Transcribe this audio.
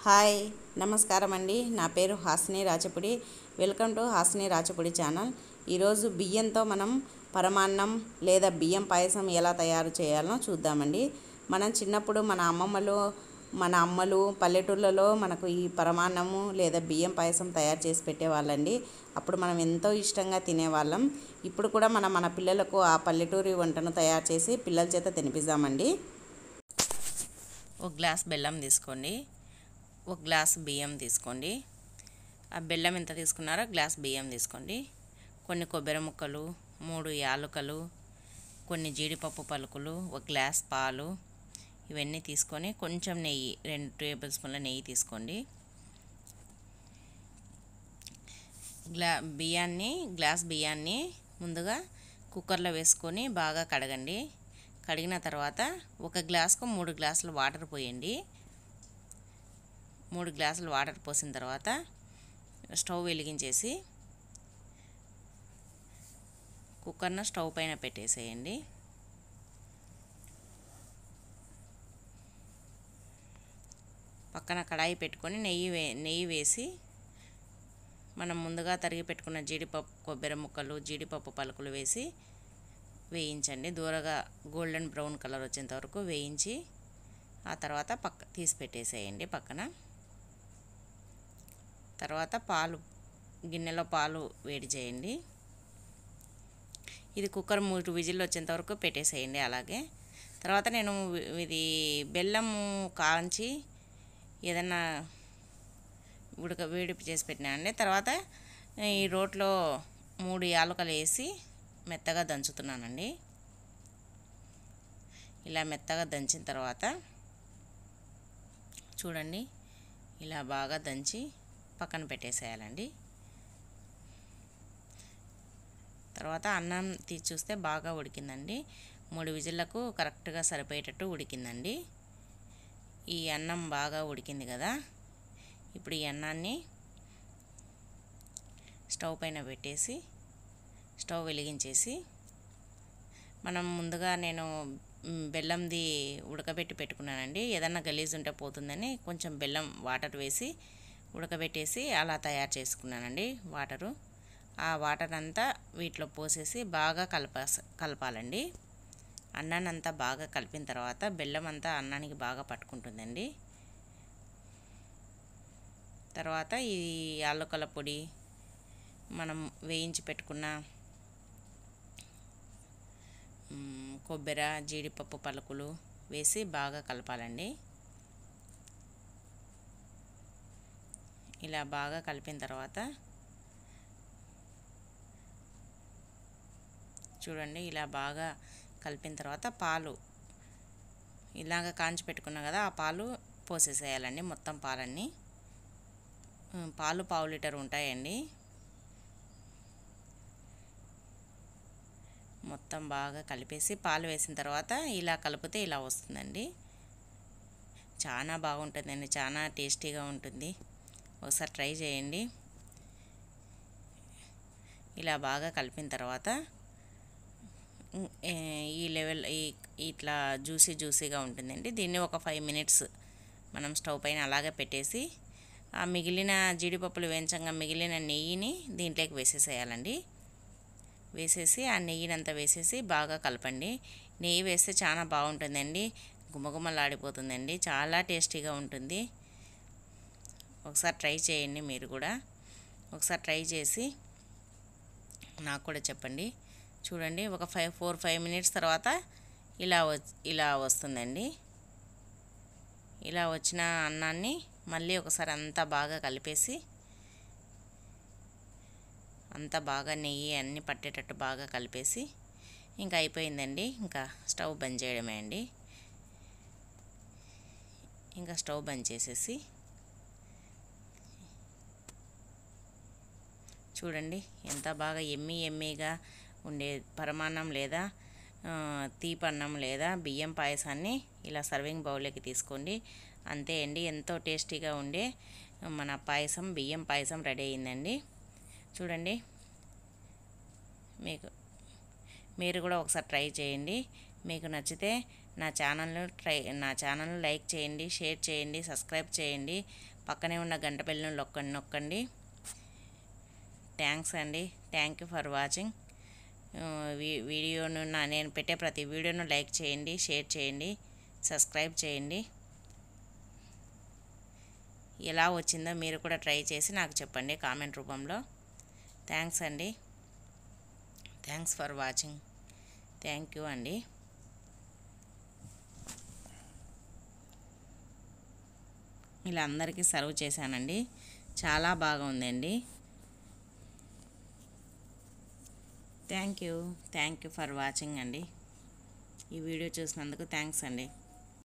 Hi నమస్కారం అండి. నా పేరు Hasini Rachapudi. Welcome to Hasini Rachapudi channel. ఈరోజు బియ్యంతో మనం పరమాన్నం లేదా బియ్యం పాయసం ఎలా తయారు చేయాలో చూద్దామండి. మనం చిన్నప్పుడు మన అమ్మలు పల్లెటూళ్ళలో మనకు ఈ పరమాన్నము లేదా బియ్యం పాయసం తయారు చేసి పెట్టేవాళ్ళండి. అప్పుడు మనం ఎంతో ఇష్టంగా తినేవాళ్ళం. ఇప్పుడు కూడా మన పిల్లలకు ఆ పల్లెటూరి వంటను తయారు చేసి పిల్లల చేత తినిపిద్దామండి. ఒక గ్లాస్ బెల్లం తీసుకోండి, ఒక గ్లాస్ బియ్యం తీసుకోండి. ఆ బెల్లం ఎంత తీసుకున్నారో గ్లాస్ బియ్యం తీసుకోండి. కొన్ని కొబ్బరి ముక్కలు, 3 యాలకులు, కొన్ని జీడిపప్పు పలుకులు, ఒక గ్లాస్ పాలు, ఇవన్నీ తీసుకొని కొంచెం నెయ్యి, 2 టేబుల్ స్పూన్ల నెయ్యి తీసుకోండి. గ్లాస్ బియ్యాన్ని ముందుగా కుక్కర్లో వేసుకొని బాగా కడగండి. కడిగిన తర్వాత ఒక గ్లాసుకు 3 గ్లాసులు వాటర్ పోయండి. 3 గ్లాసులు వాటర్ పోసిన తర్వాత స్టవ్ వెలిగించేసి కుక్కర్ను స్టవ్ పైన పెట్టేసేయండి. పక్కన కడాయి పెట్టుకొని నెయ్యి వేసి మనం ముందుగా తరిగి పెట్టుకున్న జీడిపప్పు, కొబ్బరి ముక్కలు, జీడిపప్పు పలుకులు వేసి వేయించండి. దూరగా గోల్డెన్ బ్రౌన్ కలర్ వచ్చేంత వరకు వేయించి ఆ తర్వాత తీసి పెట్టేసేయండి పక్కన. తర్వాత గిన్నెలో పాలు వేడి చేయండి. ఇది కుక్కర్ 3 విజిల్లు వచ్చేంత వరకు పెట్టేసేయండి. అలాగే తర్వాత నేను ఇది బెల్లము కాంచి ఏదన్నా వేడి చేసి పెట్టినానండి. తర్వాత ఈ రోట్లో 3 యాలకులు వేసి మెత్తగా దంచుతున్నానండి. ఇలా మెత్తగా దంచిన తర్వాత చూడండి, ఇలా బాగా దంచి పక్కన పెట్టేసేయాలండి. తర్వాత అన్నం తీసి చూస్తే బాగా ఉడికిందండి. 3 విజిల్లకు కరెక్ట్గా సరిపోయేటట్టు ఉడికిందండి. ఈ అన్నం బాగా ఉడికింది కదా, ఇప్పుడు ఈ అన్నాన్ని స్టవ్ పైన పెట్టేసి స్టవ్ వెలిగించేసి మనం ముందుగా నేను బెల్లంది ఉడకబెట్టి పెట్టుకున్నానండి. ఏదన్నా గలీజ్ ఉంటే పోతుందని కొంచెం బెల్లం వాటర్ వేసి ఉడకబెట్టేసి అలా తయారు చేసుకున్నానండి. ఆ వాటర్ అంతా వీటిలో పోసేసి బాగా కలపాలండి. అన్నాన్ని అంతా బాగా కలిపిన తర్వాత బెల్లం అంతా అన్నానికి బాగా పట్టుకుంటుందండి. తర్వాత ఈ యాలకుల పొడి, మనం వేయించి పెట్టుకున్న కొబ్బరి, జీడిపప్పు పలుకులు వేసి బాగా కలపాలండి. ఇలా బాగా కలిపిన తర్వాత చూడండి, ఇలా బాగా కలిపిన తర్వాత పాలు ఇలాగ కాంచి పెట్టుకున్నాం కదా, ఆ పాలు పోసేసేయాలండి. మొత్తం పాలన్నీ, పాలు 1/2 లీటర్ ఉంటాయండి. మొత్తం బాగా కలిపేసి పాలు వేసిన తర్వాత ఇలా కలిపితే ఇలా వస్తుందండి. చాలా బాగుంటుందండి, చాలా టేస్టీగా ఉంటుంది. ఒకసారి ట్రై చేయండి. ఇలా బాగా కలిపిన తర్వాత ఈ లెవెల్ ఇట్లా జ్యూసీగా ఉంటుందండి. దీన్ని ఒక 5 మినిట్స్ మనం స్టవ్ పైన అలాగే పెట్టేసి ఆ మిగిలిన జీడిపప్పులు వేయించంగా మిగిలిన నెయ్యిని దీంట్లోకి వేసేసేయాలండి. వేసేసి ఆ నెయ్యినంతా వేసేసి బాగా కలపండి. నెయ్యి వేస్తే చాలా బాగుంటుందండి, గుమగుమలాడిపోతుందండి, చాలా టేస్టీగా ఉంటుంది. ఒకసారి ట్రై చేయండి. మీరు కూడా ఒకసారి ట్రై చేసి నాకు కూడా చెప్పండి. చూడండి, ఒక 4-5 మినిట్స్ తర్వాత ఇలా వస్తుందండి. ఇలా వచ్చిన అన్నాన్ని మళ్ళీ ఒకసారి అంతా బాగా కలిపేసి అంతా బాగా నెయ్యి అన్నీ పట్టేటట్టు బాగా కలిపేసి ఇంకా అయిపోయిందండి. ఇంకా స్టవ్ బంద్ చేయడమే అండి. ఇంకా స్టవ్ బంద్ చేసేసి చూడండి, ఎంత బాగా ఎమ్మీగా ఉండే పరమాన్నం లేదా తీపన్నం లేదా బియ్యం పాయసాన్ని ఇలా సర్వింగ్ బౌల్లోకి తీసుకోండి. అంతే అండి, ఎంతో టేస్టీగా ఉండే మన బియ్యం పాయసం రెడీ అయిందండి. చూడండి, మీరు కూడా ఒకసారి ట్రై చేయండి. మీకు నచ్చితే నా ఛానల్ లైక్ చేయండి, షేర్ చేయండి, సబ్స్క్రైబ్ చేయండి. పక్కనే ఉన్న గంట బెల్ను నొక్కండి. థ్యాంక్స్ అండి. Thank you for watching. వీడియోను నేను పెట్టే ప్రతి వీడియోను లైక్ చేయండి, షేర్ చేయండి, సబ్స్క్రైబ్ చేయండి. ఎలా వచ్చిందో మీరు కూడా ట్రై చేసి నాకు చెప్పండి కామెంట్ రూపంలో. థ్యాంక్స్ అండి. Thanks for watching. Thank you అండి. ఇలా అందరికీ సర్వ్ చేశానండి. చాలా బాగుందండి. థ్యాంక్ యూ ఫర్ వాచింగ్ అండి. ఈ వీడియో చూసినందుకు థ్యాంక్స్ అండి.